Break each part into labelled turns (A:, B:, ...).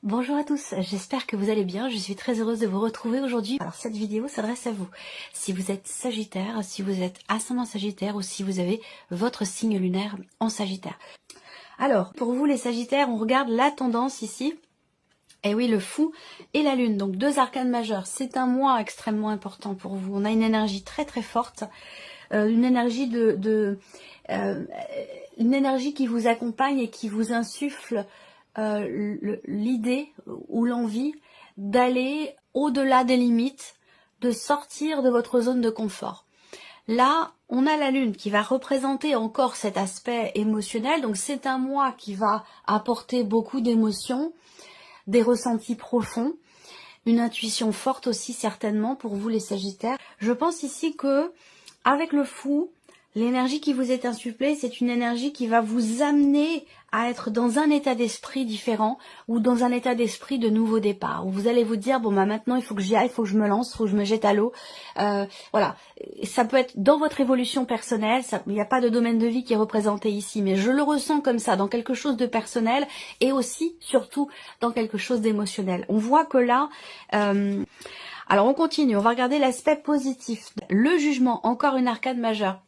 A: Bonjour à tous, j'espère que vous allez bien, je suis très heureuse de vous retrouver aujourd'hui. Alors cette vidéo s'adresse à vous, si vous êtes Sagittaire, si vous êtes ascendant Sagittaire ou si vous avez votre signe lunaire en Sagittaire. Alors, pour vous les Sagittaires, on regarde la tendance ici. Et oui, le fou et la lune, donc deux arcanes majeurs. C'est un mois extrêmement important pour vous. On a une énergie très très forte, une énergie une énergie qui vous accompagne et qui vous insuffle l'idée ou l'envie d'aller au-delà des limites, de sortir de votre zone de confort. Là, on a la lune qui va représenter encore cet aspect émotionnel. Donc c'est un mois qui va apporter beaucoup d'émotions, des ressentis profonds, une intuition forte aussi certainement pour vous les Sagittaires. Je pense ici que avec le fou, l'énergie qui vous est insufflée, c'est une énergie qui va vous amener à être dans un état d'esprit différent ou dans un état d'esprit de nouveau départ, où vous allez vous dire, bon bah maintenant il faut que j'y aille, il faut que je me lance, il faut que je me jette à l'eau. Voilà, ça peut être dans votre évolution personnelle, il n'y a pas de domaine de vie qui est représenté ici, mais je le ressens comme ça, dans quelque chose de personnel et aussi, surtout, dans quelque chose d'émotionnel. On voit que là... alors on continue, on va regarder l'aspect positif. Le jugement, encore une arcade majeure.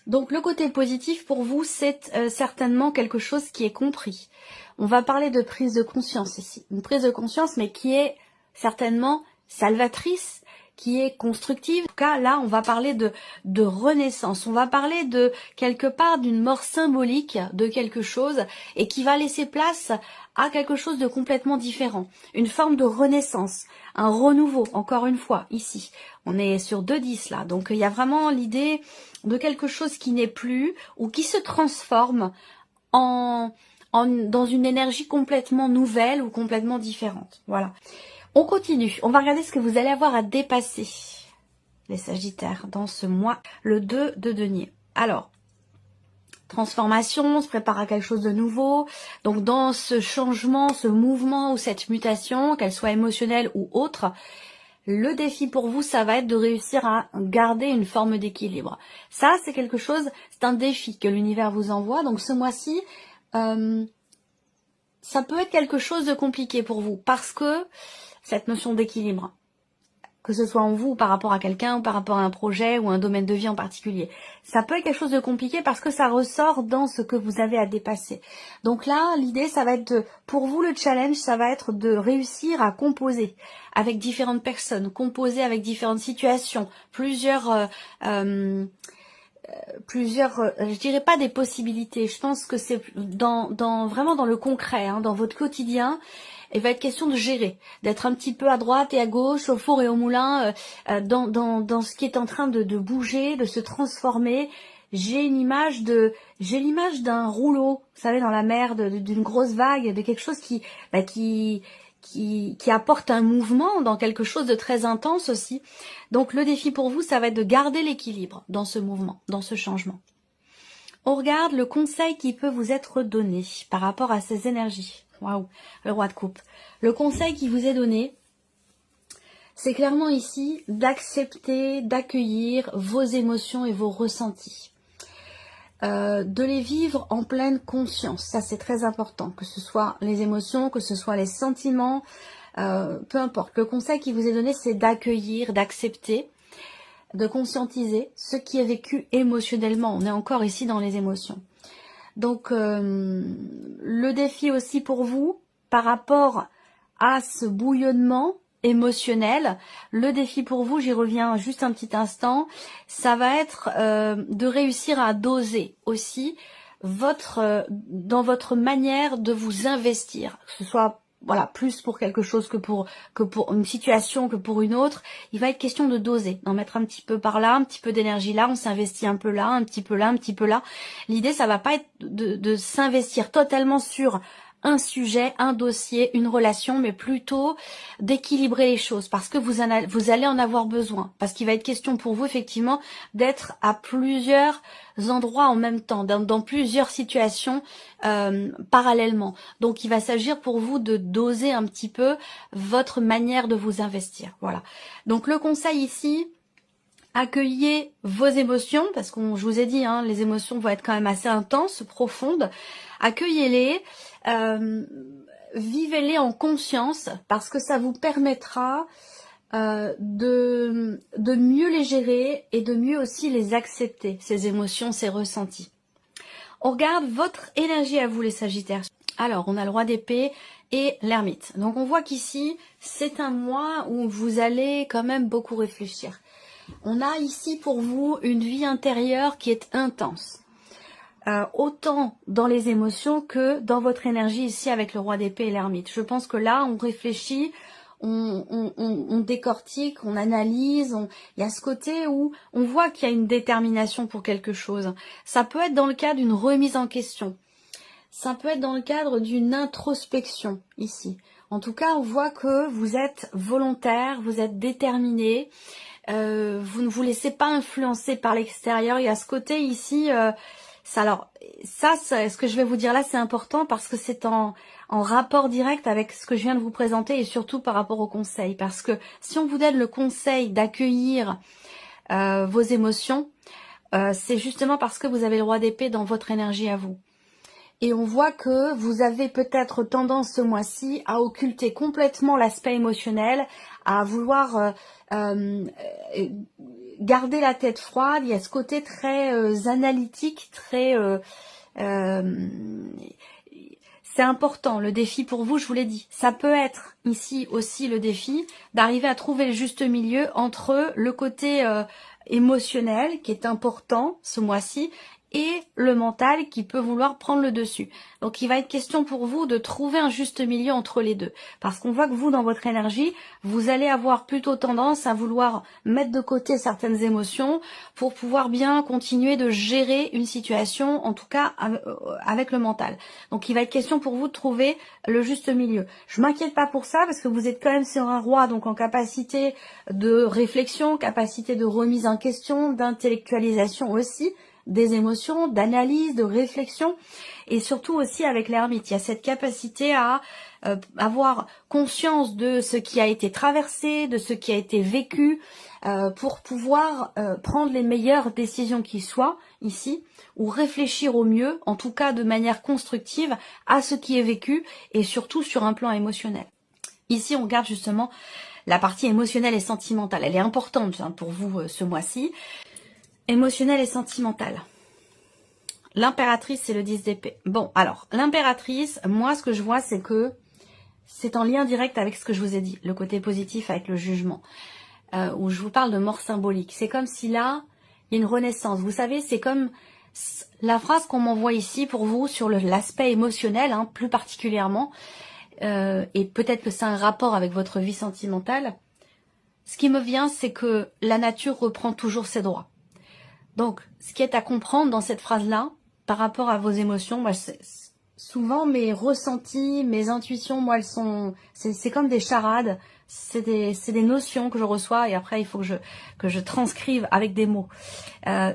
A: Donc le côté positif pour vous, c'est certainement quelque chose qui est compris. On va parler de prise de conscience ici. Une prise de conscience mais qui est certainement salvatrice, qui est constructive. En tout cas, là, on va parler de renaissance. On va parler de quelque part d'une mort symbolique de quelque chose et qui va laisser place à quelque chose de complètement différent. Une forme de renaissance, un renouveau, encore une fois, ici. On est sur 2-10 là, donc il y a vraiment l'idée de quelque chose qui n'est plus ou qui se transforme dans une énergie complètement nouvelle ou complètement différente. Voilà. On continue. On va regarder ce que vous allez avoir à dépasser, les Sagittaires, dans ce mois, le 2 de denier. Alors, transformation, on se prépare à quelque chose de nouveau. Donc, dans ce changement, ce mouvement ou cette mutation, qu'elle soit émotionnelle ou autre, le défi pour vous, ça va être de réussir à garder une forme d'équilibre. Ça, c'est quelque chose, c'est un défi que l'univers vous envoie. Donc, ce mois-ci, ça peut être quelque chose de compliqué pour vous parce que cette notion d'équilibre, que ce soit en vous ou par rapport à quelqu'un ou par rapport à un projet ou un domaine de vie en particulier, ça peut être quelque chose de compliqué parce que ça ressort dans ce que vous avez à dépasser. Donc là, l'idée, ça va être pour vous, le challenge, ça va être de réussir à composer avec différentes personnes, composer avec différentes situations, plusieurs, je dirais pas des possibilités, je pense que c'est vraiment dans le concret, hein, dans votre quotidien. Il va être question de gérer, d'être un petit peu à droite et à gauche, au four et au moulin, dans ce qui est en train de bouger, de se transformer. J'ai l'image d'un rouleau, vous savez, dans la mer, d'une grosse vague, de quelque chose qui apporte un mouvement dans quelque chose de très intense aussi. Donc le défi pour vous, ça va être de garder l'équilibre dans ce mouvement, dans ce changement. On regarde le conseil qui peut vous être donné par rapport à ces énergies. Waouh, le roi de coupe. Le conseil qui vous est donné, c'est clairement ici d'accepter, d'accueillir vos émotions et vos ressentis. De les vivre en pleine conscience. Ça, c'est très important. Que ce soit les émotions, que ce soit les sentiments, peu importe. Le conseil qui vous est donné, c'est d'accueillir, d'accepter, de conscientiser ce qui est vécu émotionnellement. On est encore ici dans les émotions. Donc, le défi aussi pour vous, par rapport à ce bouillonnement émotionnel, le défi pour vous, j'y reviens juste un petit instant, ça va être de réussir à doser aussi dans votre manière de vous investir, que ce soit voilà, plus pour quelque chose que pour une situation que pour une autre. Il va être question de doser, d'en mettre un petit peu par là, un petit peu d'énergie là, on s'investit un peu là, un petit peu là, un petit peu là. L'idée, ça va pas être de s'investir totalement sur un sujet, un dossier, une relation, mais plutôt d'équilibrer les choses parce que vous allez en avoir besoin. Parce qu'il va être question pour vous, effectivement, d'être à plusieurs endroits en même temps, dans plusieurs situations parallèlement. Donc, il va s'agir pour vous de doser un petit peu votre manière de vous investir. Voilà. Donc, le conseil ici, accueillez vos émotions, parce que je vous ai dit, hein, les émotions vont être quand même assez intenses, profondes. Accueillez-les. vivez-les en conscience parce que ça vous permettra de mieux les gérer et de mieux aussi les accepter, ces émotions, ces ressentis. On regarde votre énergie à vous les Sagittaires. Alors, on a le roi d'épée et l'ermite. Donc, on voit qu'ici, c'est un mois où vous allez quand même beaucoup réfléchir. On a ici pour vous une vie intérieure qui est intense. Autant dans les émotions que dans votre énergie ici avec le roi d'épée et l'ermite. Je pense que là, on réfléchit, on décortique, on analyse, il y a ce côté où on voit qu'il y a une détermination pour quelque chose. Ça peut être dans le cadre d'une remise en question. Ça peut être dans le cadre d'une introspection ici. En tout cas, on voit que vous êtes volontaire, vous êtes déterminé, vous ne vous laissez pas influencer par l'extérieur. Il y a ce côté ici... ce que je vais vous dire là, c'est important parce que c'est en rapport direct avec ce que je viens de vous présenter et surtout par rapport au conseil. Parce que si on vous donne le conseil d'accueillir vos émotions, c'est justement parce que vous avez le roi d'épée dans votre énergie à vous. Et on voit que vous avez peut-être tendance ce mois-ci à occulter complètement l'aspect émotionnel, à vouloir garder la tête froide. Il y a ce côté très analytique, très... c'est important, le défi pour vous, je vous l'ai dit. Ça peut être ici aussi le défi d'arriver à trouver le juste milieu entre le côté émotionnel, qui est important ce mois-ci, et le mental qui peut vouloir prendre le dessus. Donc il va être question pour vous de trouver un juste milieu entre les deux. Parce qu'on voit que vous, dans votre énergie, vous allez avoir plutôt tendance à vouloir mettre de côté certaines émotions pour pouvoir bien continuer de gérer une situation, en tout cas avec le mental. Donc il va être question pour vous de trouver le juste milieu. Je m'inquiète pas pour ça parce que vous êtes quand même sur un roi, donc en capacité de réflexion, capacité de remise en question, d'intellectualisation aussi, des émotions, d'analyse, de réflexion, et surtout aussi avec l'ermite. Il y a cette capacité à avoir conscience de ce qui a été traversé, de ce qui a été vécu, pour pouvoir prendre les meilleures décisions qui soient ici, ou réfléchir au mieux, en tout cas de manière constructive, à ce qui est vécu, et surtout sur un plan émotionnel. Ici, on regarde justement la partie émotionnelle et sentimentale. Elle est importante pour vous ce mois-ci. Émotionnel et sentimental. L'impératrice, c'est le 10 d'épée. Bon, alors, l'impératrice, moi, ce que je vois, c'est que c'est en lien direct avec ce que je vous ai dit, le côté positif avec le jugement, où je vous parle de mort symbolique. C'est comme si là, il y a une renaissance. Vous savez, c'est comme la phrase qu'on m'envoie ici pour vous sur l'aspect émotionnel, plus particulièrement, et peut-être que c'est un rapport avec votre vie sentimentale. Ce qui me vient, c'est que la nature reprend toujours ses droits. Donc, ce qui est à comprendre dans cette phrase-là, par rapport à vos émotions, moi, souvent mes ressentis, mes intuitions, moi, elles sont, c'est comme des charades, c'est des notions que je reçois et après il faut que je transcrive avec des mots. La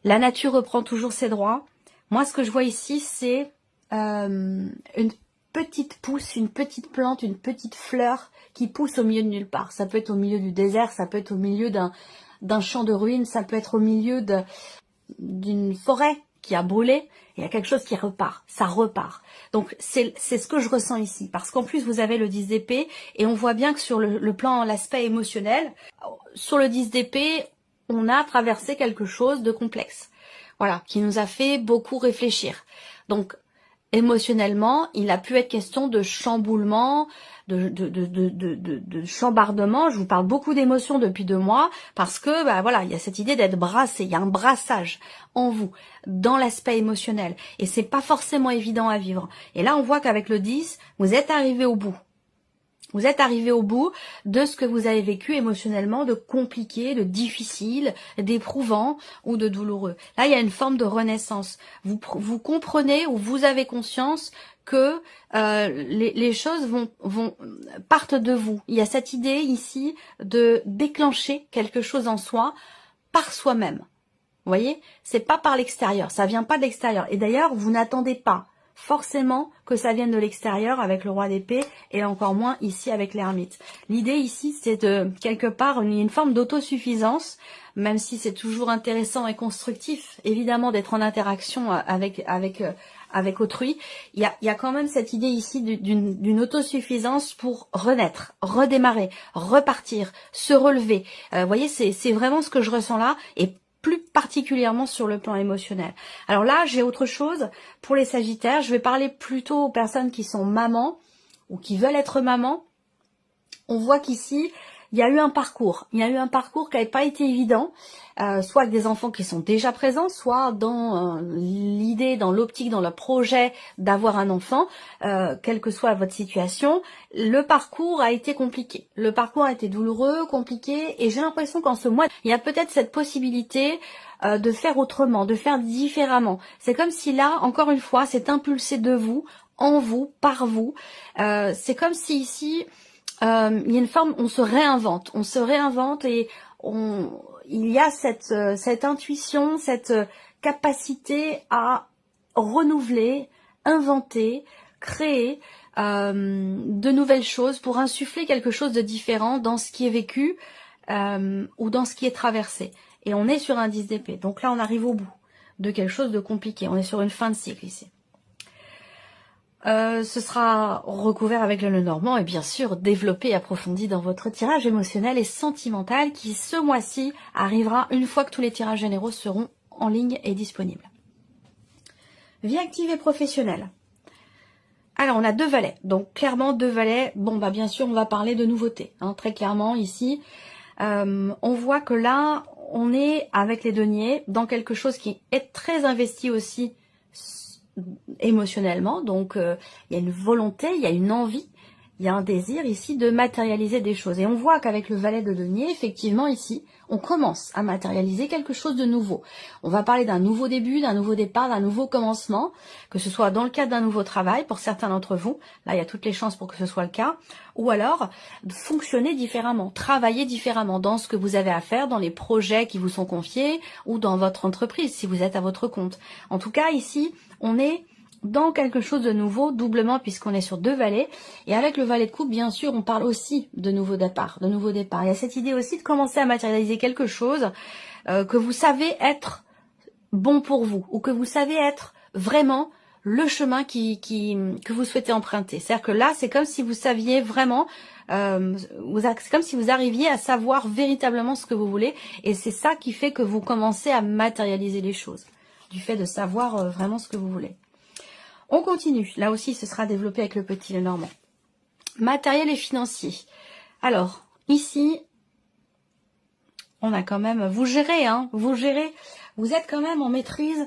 A: nature reprend toujours ses droits. Moi, ce que je vois ici, c'est une petite pousse, une petite plante, une petite fleur qui pousse au milieu de nulle part. Ça peut être au milieu du désert, ça peut être au milieu d'un champ de ruines, ça peut être au milieu d'une forêt qui a brûlé, il y a quelque chose qui repart, ça repart. Donc c'est ce que je ressens ici, parce qu'en plus vous avez le 10 d'épée, et on voit bien que sur le plan, l'aspect émotionnel, sur le 10 d'épée, on a traversé quelque chose de complexe, voilà, qui nous a fait beaucoup réfléchir. Donc émotionnellement, il a pu être question de chamboulement, de chambardement. Je vous parle beaucoup d'émotions depuis 2 mois parce que voilà, il y a cette idée d'être brassé, il y a un brassage en vous dans l'aspect émotionnel et c'est pas forcément évident à vivre. Et là, on voit qu'avec le 10, vous êtes arrivé au bout. Vous êtes arrivé au bout de ce que vous avez vécu émotionnellement, de compliqué, de difficile, d'éprouvant ou de douloureux. Là, il y a une forme de renaissance. Vous comprenez ou vous avez conscience que les choses partent de vous. Il y a cette idée ici de déclencher quelque chose en soi par soi-même. Vous voyez, c'est pas par l'extérieur, ça vient pas de l'extérieur. Et d'ailleurs, vous n'attendez pas forcément que ça vienne de l'extérieur avec le roi d'épée et encore moins ici avec l'ermite. L'idée ici, c'est de quelque part une forme d'autosuffisance, même si c'est toujours intéressant et constructif, évidemment, d'être en interaction avec avec autrui. Il y a quand même cette idée ici d'une autosuffisance pour renaître, redémarrer, repartir, se relever. Vous voyez, c'est vraiment ce que je ressens là, et plus particulièrement sur le plan émotionnel. Alors là, j'ai autre chose pour les Sagittaires. Je vais parler plutôt aux personnes qui sont mamans ou qui veulent être mamans. On voit qu'ici, il y a eu un parcours. Il y a eu un parcours qui n'avait pas été évident, soit avec des enfants qui sont déjà présents, soit dans l'idée, dans l'optique, dans le projet d'avoir un enfant, quelle que soit votre situation. Le parcours a été compliqué. Le parcours a été douloureux, compliqué, et j'ai l'impression qu'en ce mois, il y a peut-être cette possibilité de faire autrement, de faire différemment. C'est comme si là, encore une fois, c'est impulsé de vous, en vous, par vous. C'est comme si ici... il y a une forme, on se réinvente et il y a cette intuition, cette capacité à renouveler, inventer, créer de nouvelles choses pour insuffler quelque chose de différent dans ce qui est vécu ou dans ce qui est traversé. Et on est sur un 10 d'épée. Donc là, on arrive au bout de quelque chose de compliqué. On est sur une fin de cycle ici. Ce sera recouvert avec le Lenormand et bien sûr développé et approfondi dans votre tirage émotionnel et sentimental qui ce mois-ci arrivera une fois que tous les tirages généraux seront en ligne et disponibles. Vie active et professionnelle. Alors on a 2 valets, donc clairement 2 valets. Bon bah bien sûr on va parler de nouveautés, hein, très clairement ici. On voit que là on est avec les deniers dans quelque chose qui est très investi aussi émotionnellement, donc il y a une volonté, il y a une envie, il y a un désir ici de matérialiser des choses. Et on voit qu'avec le valet de denier, effectivement ici, on commence à matérialiser quelque chose de nouveau. On va parler d'un nouveau début, d'un nouveau départ, d'un nouveau commencement, que ce soit dans le cadre d'un nouveau travail pour certains d'entre vous, là il y a toutes les chances pour que ce soit le cas, ou alors de fonctionner différemment, travailler différemment dans ce que vous avez à faire, dans les projets qui vous sont confiés, ou dans votre entreprise si vous êtes à votre compte. En tout cas ici, on est dans quelque chose de nouveau, doublement puisqu'on est sur 2 valets. Et avec le valet de coupe, bien sûr, on parle aussi de nouveau départ, de nouveau départ. Il y a cette idée aussi de commencer à matérialiser quelque chose que vous savez être bon pour vous, ou que vous savez être vraiment le chemin que vous souhaitez emprunter. C'est-à-dire que là, c'est comme si vous saviez vraiment, c'est comme si vous arriviez à savoir véritablement ce que vous voulez. Et c'est ça qui fait que vous commencez à matérialiser les choses, du fait de savoir vraiment ce que vous voulez. On continue. Là aussi, ce sera développé avec le petit Lenormand. Matériel et financier. Alors, ici, on a quand même... Vous gérez, hein. Vous gérez. Vous êtes quand même en maîtrise.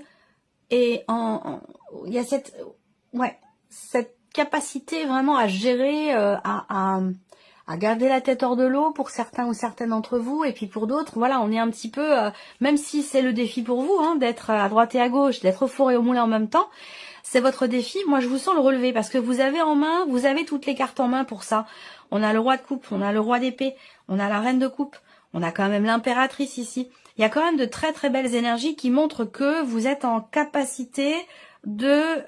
A: Et il y a cette capacité vraiment à gérer, à garder la tête hors de l'eau pour certains ou certaines d'entre vous. Et puis pour d'autres, voilà, on est un petit peu... même si c'est le défi pour vous, hein, d'être à droite et à gauche, d'être au four et au moulin en même temps... C'est votre défi. Moi, je vous sens le relever parce que vous avez en main, vous avez toutes les cartes en main pour ça. On a le roi de coupe, on a le roi d'épée, on a la reine de coupe, on a quand même l'impératrice ici. Il y a quand même de très très belles énergies qui montrent que vous êtes en capacité de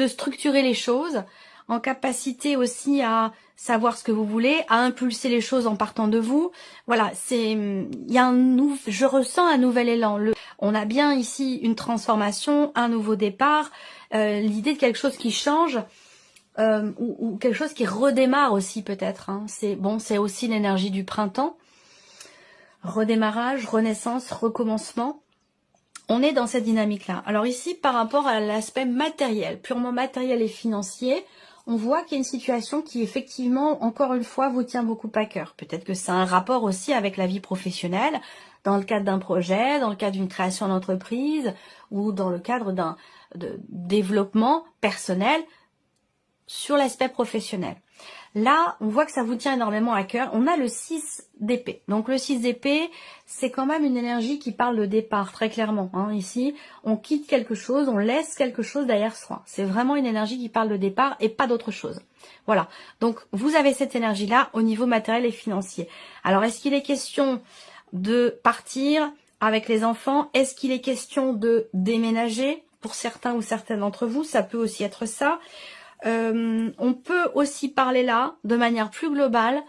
A: structurer les choses, en capacité aussi à savoir ce que vous voulez, à impulser les choses en partant de vous. Voilà, je ressens un nouvel élan. On a bien ici une transformation, un nouveau départ, l'idée de quelque chose qui change ou quelque chose qui redémarre aussi peut-être. Hein. C'est aussi l'énergie du printemps. Redémarrage, renaissance, recommencement. On est dans cette dynamique-là. Alors ici, par rapport à l'aspect matériel, purement matériel et financier, on voit qu'il y a une situation qui, effectivement, encore une fois, vous tient beaucoup à cœur. Peut-être que c'est un rapport aussi avec la vie professionnelle, dans le cadre d'un projet, dans le cadre d'une création d'entreprise, ou dans le cadre d'un développement personnel sur l'aspect professionnel. Là, on voit que ça vous tient énormément à cœur. On a le 6 d'épée. Donc le 6 d'épée, c'est quand même une énergie qui parle de départ, très clairement. Hein. Ici, on quitte quelque chose, on laisse quelque chose derrière soi. C'est vraiment une énergie qui parle de départ et pas d'autre chose. Voilà. Donc, vous avez cette énergie-là au niveau matériel et financier. Alors, est-ce qu'il est question de partir avec les enfants? Est-ce qu'il est question de déménager? Pour certains ou certaines d'entre vous, ça peut aussi être ça. On peut aussi parler là, de manière plus globale,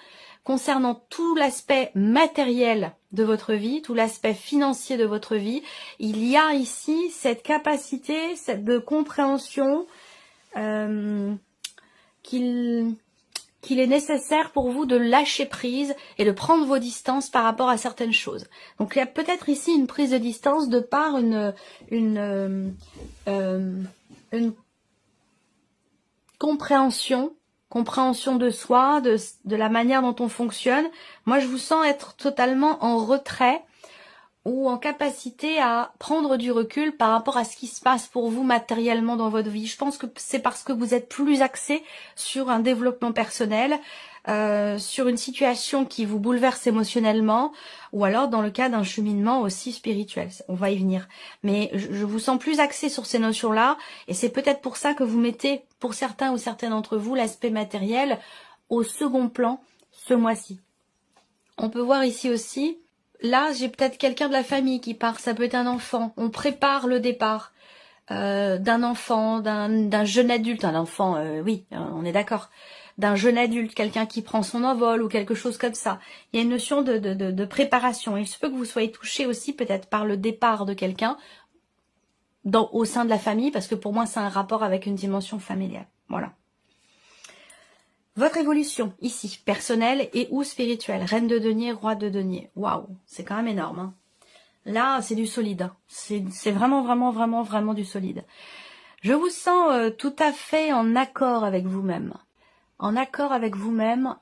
A: concernant tout l'aspect matériel de votre vie, tout l'aspect financier de votre vie, il y a ici cette capacité de compréhension qu'il est nécessaire pour vous de lâcher prise et de prendre vos distances par rapport à certaines choses. Donc il y a peut-être ici une prise de distance de par une compréhension de soi, de la manière dont on fonctionne. Moi, je vous sens être totalement en retrait ou en capacité à prendre du recul par rapport à ce qui se passe pour vous matériellement dans votre vie. Je pense que c'est parce que vous êtes plus axé sur un développement personnel, sur une situation qui vous bouleverse émotionnellement, ou alors dans le cas d'un cheminement aussi spirituel. On va y venir. Mais je vous sens plus axé sur ces notions-là, et c'est peut-être pour ça que vous mettez, pour certains ou certaines d'entre vous, l'aspect matériel au second plan ce mois-ci. On peut voir ici aussi, là j'ai peut-être quelqu'un de la famille qui part, ça peut être un enfant, on prépare le départ d'un enfant, d'un jeune adulte, un enfant, oui, on est d'accord, d'un jeune adulte, quelqu'un qui prend son envol ou quelque chose comme ça. Il y a une notion de préparation. Il se peut que vous soyez touché aussi peut-être par le départ de quelqu'un au sein de la famille, parce que pour moi c'est un rapport avec une dimension familiale. Voilà. Votre évolution, ici, personnelle et ou spirituelle. Reine de denier, roi de denier. Waouh, c'est quand même énorme. Hein. Là, c'est du solide. C'est vraiment, vraiment, vraiment, vraiment du solide. Je vous sens tout à fait en accord avec vous-même. En accord avec vous-même.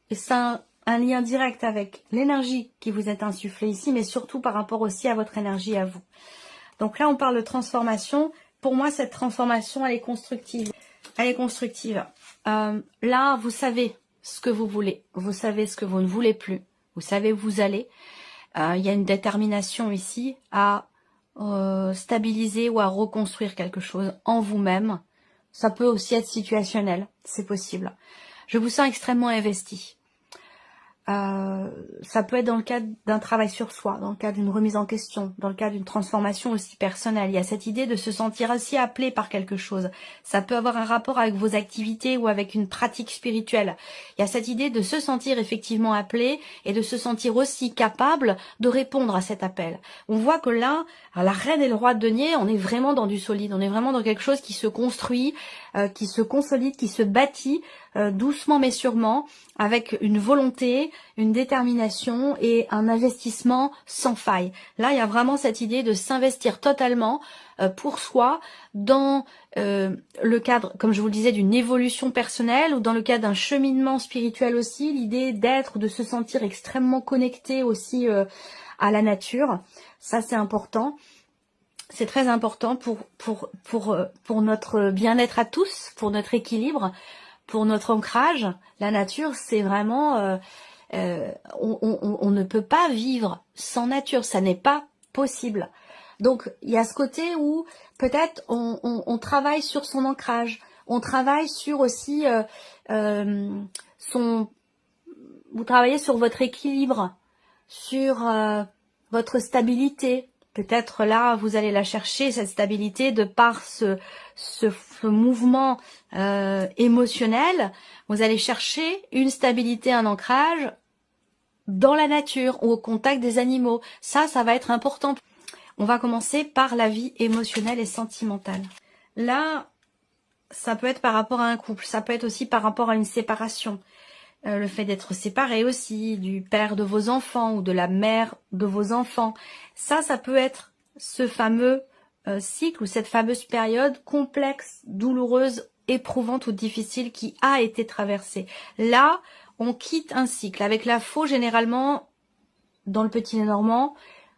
A: Et c'est un lien direct avec l'énergie qui vous est insufflée ici, mais surtout par rapport aussi à votre énergie à vous. Donc là, on parle de transformation. Pour moi, cette transformation, elle est constructive. Elle est constructive. Là, vous savez ce que vous voulez. Vous savez ce que vous ne voulez plus. Vous savez où vous allez. Il y a une détermination ici à stabiliser ou à reconstruire quelque chose en vous-même. Ça peut aussi être situationnel. C'est possible. Je vous sens extrêmement investi. Ça peut être dans le cadre d'un travail sur soi, dans le cadre d'une remise en question, dans le cadre d'une transformation aussi personnelle. Il y a cette idée de se sentir aussi appelé par quelque chose. Ça peut avoir un rapport avec vos activités ou avec une pratique spirituelle. Il y a cette idée de se sentir effectivement appelé et de se sentir aussi capable de répondre à cet appel. On voit que là, à la reine et le roi de denier, on est vraiment dans du solide, on est vraiment dans quelque chose qui se construit, qui se consolide, qui se bâtit doucement mais sûrement, avec une volonté, une détermination et un investissement sans faille. Là, il y a vraiment cette idée de s'investir totalement pour soi dans le cadre, comme je vous le disais, d'une évolution personnelle ou dans le cadre d'un cheminement spirituel aussi, l'idée d'être, de se sentir extrêmement connecté aussi à la nature. Ça, c'est important. C'est très important pour notre bien-être à tous, pour notre équilibre, pour notre ancrage. La nature, c'est vraiment... on ne peut pas vivre sans nature, ça n'est pas possible. Donc, il y a ce côté où peut-être on travaille sur son ancrage, on travaille sur aussi vous travaillez sur votre équilibre, sur votre stabilité. Peut-être là, vous allez la chercher, cette stabilité, de par ce mouvement émotionnel. Vous allez chercher une stabilité, un ancrage dans la nature ou au contact des animaux. Ça va être important. On va commencer par la vie émotionnelle et sentimentale. Là, ça peut être par rapport à un couple, ça peut être aussi par rapport à une séparation. Le fait d'être séparé aussi, du père de vos enfants ou de la mère de vos enfants. Ça peut être ce fameux cycle ou cette fameuse période complexe, douloureuse, éprouvante ou difficile qui a été traversée. Là, on quitte un cycle. Avec la faux, généralement, dans le petit Lénormand,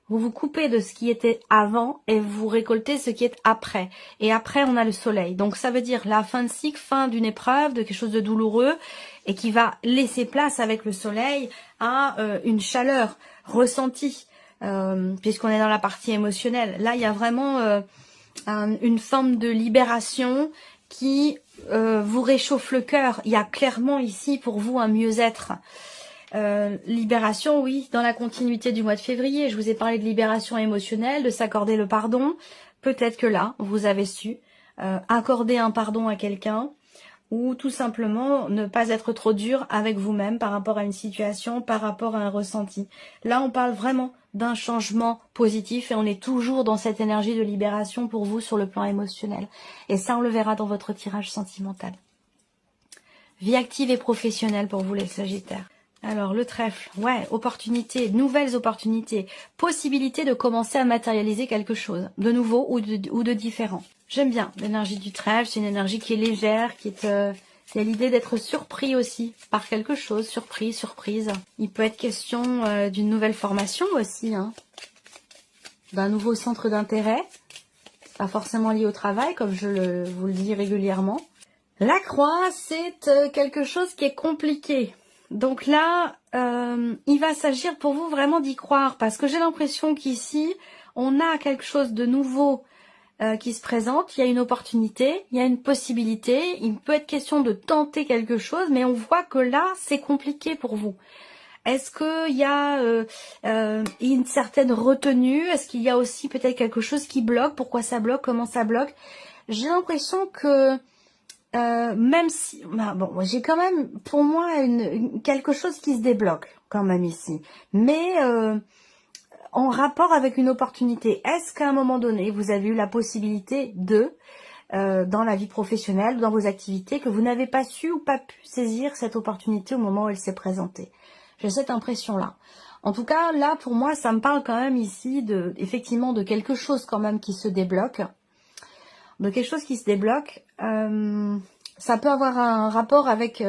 A: vous vous coupez de ce qui était avant et vous récoltez ce qui est après. Et après, on a le soleil. Donc, ça veut dire la fin de cycle, fin d'une épreuve, de quelque chose de douloureux et qui va laisser place avec le soleil à une chaleur ressentie, puisqu'on est dans la partie émotionnelle. Là, il y a vraiment une forme de libération qui vous réchauffe le cœur. Il y a clairement ici pour vous un mieux-être. Libération, oui, dans la continuité du mois de février. Je vous ai parlé de libération émotionnelle, de s'accorder le pardon. Peut-être que là, vous avez su accorder un pardon à quelqu'un ou tout simplement ne pas être trop dur avec vous-même par rapport à une situation, par rapport à un ressenti. Là, on parle vraiment d'un changement positif et on est toujours dans cette énergie de libération pour vous sur le plan émotionnel. Et ça, on le verra dans votre tirage sentimental. Vie active et professionnelle pour vous les Sagittaires. Alors, le trèfle, ouais, opportunités, nouvelles opportunités, possibilité de commencer à matérialiser quelque chose de nouveau ou de différent. J'aime bien l'énergie du trèfle, c'est une énergie qui est légère, qui est... il y a l'idée d'être surpris aussi par quelque chose, surprise. Il peut être question d'une nouvelle formation aussi, hein, d'un nouveau centre d'intérêt, pas forcément lié au travail, comme je vous le dis régulièrement. La croix, c'est quelque chose qui est compliqué. Donc là, il va s'agir pour vous vraiment d'y croire, parce que j'ai l'impression qu'ici, on a quelque chose de nouveau qui se présente, il y a une opportunité, il y a une possibilité, il peut être question de tenter quelque chose, mais on voit que là, c'est compliqué pour vous. Est-ce qu'il y a une certaine retenue? Est-ce qu'il y a aussi peut-être quelque chose qui bloque? Pourquoi ça bloque? Comment ça bloque? J'ai l'impression que même si... bon, j'ai quand même, pour moi, quelque chose qui se débloque quand même ici. Mais... en rapport avec une opportunité, est-ce qu'à un moment donné, vous avez eu la possibilité dans la vie professionnelle, dans vos activités, que vous n'avez pas su ou pas pu saisir cette opportunité au moment où elle s'est présentée? J'ai cette impression-là. En tout cas, là, pour moi, ça me parle quand même ici effectivement de quelque chose quand même qui se débloque. De quelque chose qui se débloque. Ça peut avoir un rapport avec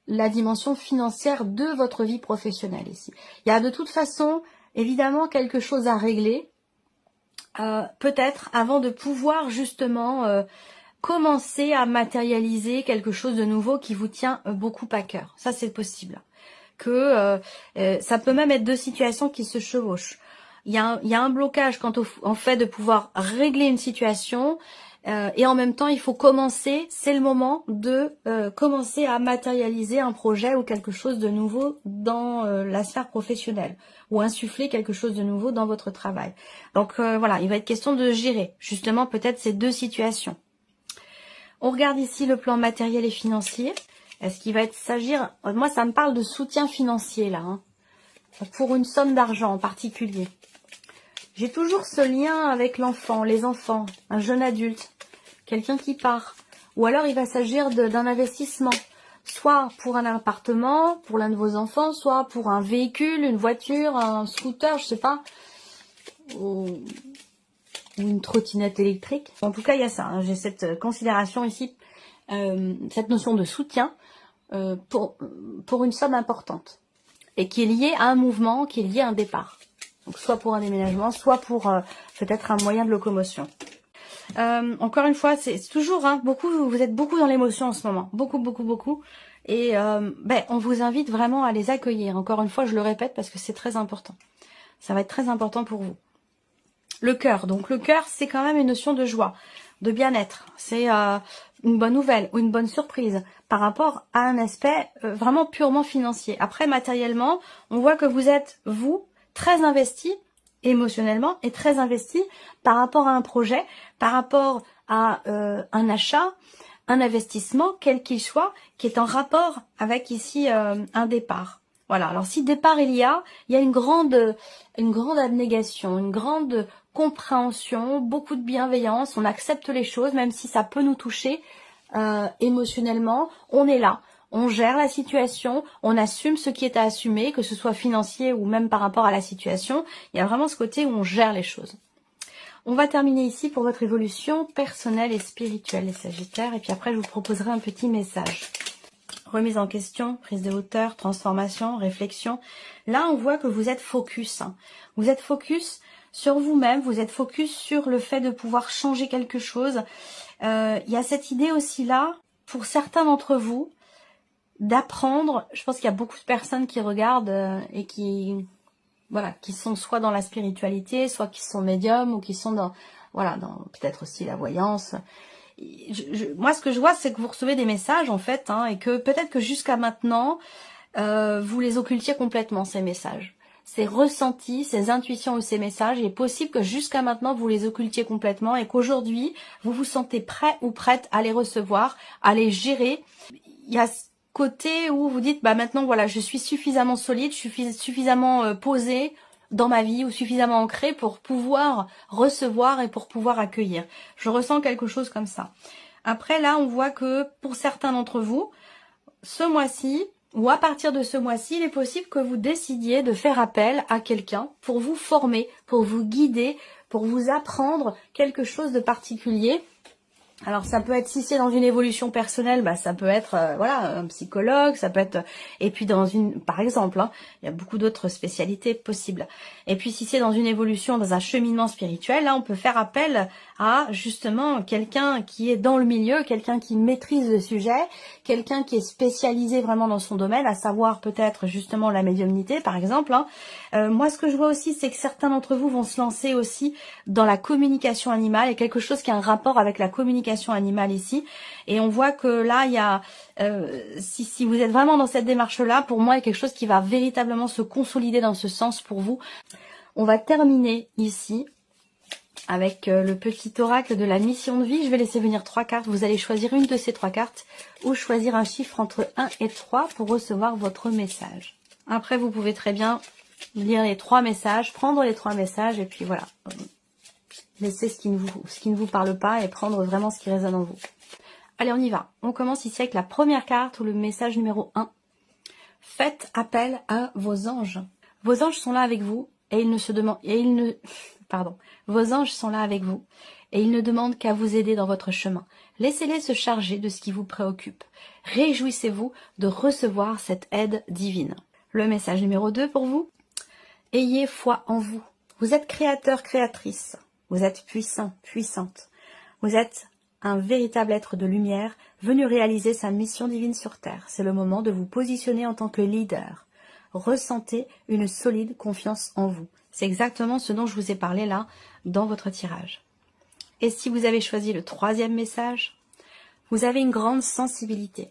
A: la dimension financière de votre vie professionnelle ici. Il y a de toute façon... évidemment, quelque chose à régler, peut-être avant de pouvoir justement commencer à matérialiser quelque chose de nouveau qui vous tient beaucoup à cœur. Ça, c'est possible. Que ça peut même être deux situations qui se chevauchent. Il y a un blocage quant au fait de pouvoir régler une situation et en même temps, il faut commencer, c'est le moment de commencer à matérialiser un projet ou quelque chose de nouveau dans la sphère professionnelle ou insuffler quelque chose de nouveau dans votre travail. Donc voilà, il va être question de gérer justement peut-être ces deux situations. On regarde ici le plan matériel et financier. Est-ce qu'il va s'agir... Moi, ça me parle de soutien financier là, hein, pour une somme d'argent en particulier. J'ai toujours ce lien avec l'enfant, les enfants, un jeune adulte, quelqu'un qui part. Ou alors il va s'agir d'un investissement, soit pour un appartement, pour l'un de vos enfants, soit pour un véhicule, une voiture, un scooter, je sais pas, ou une trottinette électrique. En tout cas, il y a ça, hein. J'ai cette considération ici, cette notion de soutien pour une somme importante et qui est liée à un mouvement, qui est lié à un départ. Donc, soit pour un déménagement, soit pour peut-être un moyen de locomotion. Encore une fois, c'est toujours, hein, vous êtes beaucoup dans l'émotion en ce moment. Beaucoup. Et on vous invite vraiment à les accueillir. Encore une fois, je le répète parce que c'est très important. Ça va être très important pour vous. Le cœur. Donc, le cœur, c'est quand même une notion de joie, de bien-être. C'est une bonne nouvelle ou une bonne surprise par rapport à un aspect vraiment purement financier. Après, matériellement, on voit que vous êtes, vous, très investi émotionnellement et très investi par rapport à un projet, par rapport à un achat, un investissement, quel qu'il soit, qui est en rapport avec ici un départ. Voilà, alors si départ il y a une grande abnégation, une grande compréhension, beaucoup de bienveillance, on accepte les choses, même si ça peut nous toucher émotionnellement, on est là. On gère la situation, on assume ce qui est à assumer, que ce soit financier ou même par rapport à la situation. Il y a vraiment ce côté où on gère les choses. On va terminer ici pour votre évolution personnelle et spirituelle, les Sagittaires. Et puis après, je vous proposerai un petit message. Remise en question, prise de hauteur, transformation, réflexion. Là, on voit que vous êtes focus. Hein. Vous êtes focus sur vous-même, vous êtes focus sur le fait de pouvoir changer quelque chose. Il y a cette idée aussi là, pour certains d'entre vous, d'apprendre. Je pense qu'il y a beaucoup de personnes qui regardent et qui sont soit dans la spiritualité, soit qui sont médiums ou qui sont dans peut-être aussi la voyance. Moi, ce que je vois, c'est que vous recevez des messages en fait, hein, et que peut-être que jusqu'à maintenant, vous les occultiez complètement ces messages. ces ressentis, ces intuitions ou ces messages. Il est possible que jusqu'à maintenant, vous les occultiez complètement et qu'aujourd'hui, vous vous sentez prêt ou prête à les recevoir, à les gérer. Il y a ce côté où vous dites, bah maintenant, voilà, je suis suffisamment solide, je suis suffisamment posée dans ma vie ou suffisamment ancrée pour pouvoir recevoir et pour pouvoir accueillir. Je ressens quelque chose comme ça. Après, là, on voit que pour certains d'entre vous, ce mois-ci, ou à partir de ce mois-ci, il est possible que vous décidiez de faire appel à quelqu'un pour vous former, pour vous guider, pour vous apprendre quelque chose de particulier. Alors ça peut être, si c'est dans une évolution personnelle, bah ça peut être voilà, un psychologue, ça peut être, et puis dans une, par exemple, hein, il y a beaucoup d'autres spécialités possibles. Et puis si c'est dans une évolution, dans un cheminement spirituel, là on peut faire appel à justement quelqu'un qui est dans le milieu, quelqu'un qui maîtrise le sujet, quelqu'un qui est spécialisé vraiment dans son domaine, à savoir peut-être justement la médiumnité par exemple. Hein. Moi ce que je vois aussi, c'est que certains d'entre vous vont se lancer aussi dans la communication animale, et quelque chose qui a un rapport avec la communication animale ici, et on voit que là il y a si vous êtes vraiment dans cette démarche là, pour moi il y a quelque chose qui va véritablement se consolider dans ce sens pour vous. On va terminer ici avec le petit oracle de la mission de vie. Je vais laisser venir 3 cartes, vous allez choisir une de ces 3 cartes ou choisir un chiffre entre 1 et 3 pour recevoir votre message. Après vous pouvez très bien lire les 3 messages, prendre les 3 messages et puis voilà, laissez ce qui ne vous parle pas et prendre vraiment ce qui résonne en vous. Allez, on y va. On commence ici avec la première carte ou le message numéro 1. Faites appel à vos anges. Vos anges sont là avec vous et ils ne se demandent Vos anges sont là avec vous et ils ne demandent qu'à vous aider dans votre chemin. Laissez-les se charger de ce qui vous préoccupe. Réjouissez-vous de recevoir cette aide divine. Le message numéro 2 pour vous. Ayez foi en vous. Vous êtes créateur, créatrice. Vous êtes puissant, puissante. Vous êtes un véritable être de lumière venu réaliser sa mission divine sur Terre. C'est le moment de vous positionner en tant que leader. Ressentez une solide confiance en vous. C'est exactement ce dont je vous ai parlé là dans votre tirage. Et si vous avez choisi le 3e message, vous avez une grande sensibilité.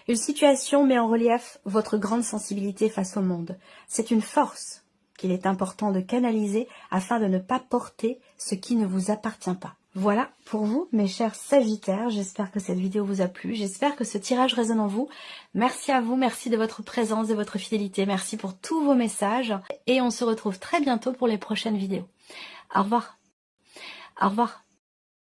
A: Une situation met en relief votre grande sensibilité face au monde. C'est une force qu'il est important de canaliser afin de ne pas porter ce qui ne vous appartient pas. Voilà pour vous, mes chers Sagittaires. J'espère que cette vidéo vous a plu. J'espère que ce tirage résonne en vous. Merci à vous, merci de votre présence, de votre fidélité. Merci pour tous vos messages. Et on se retrouve très bientôt pour les prochaines vidéos. Au revoir. Au revoir.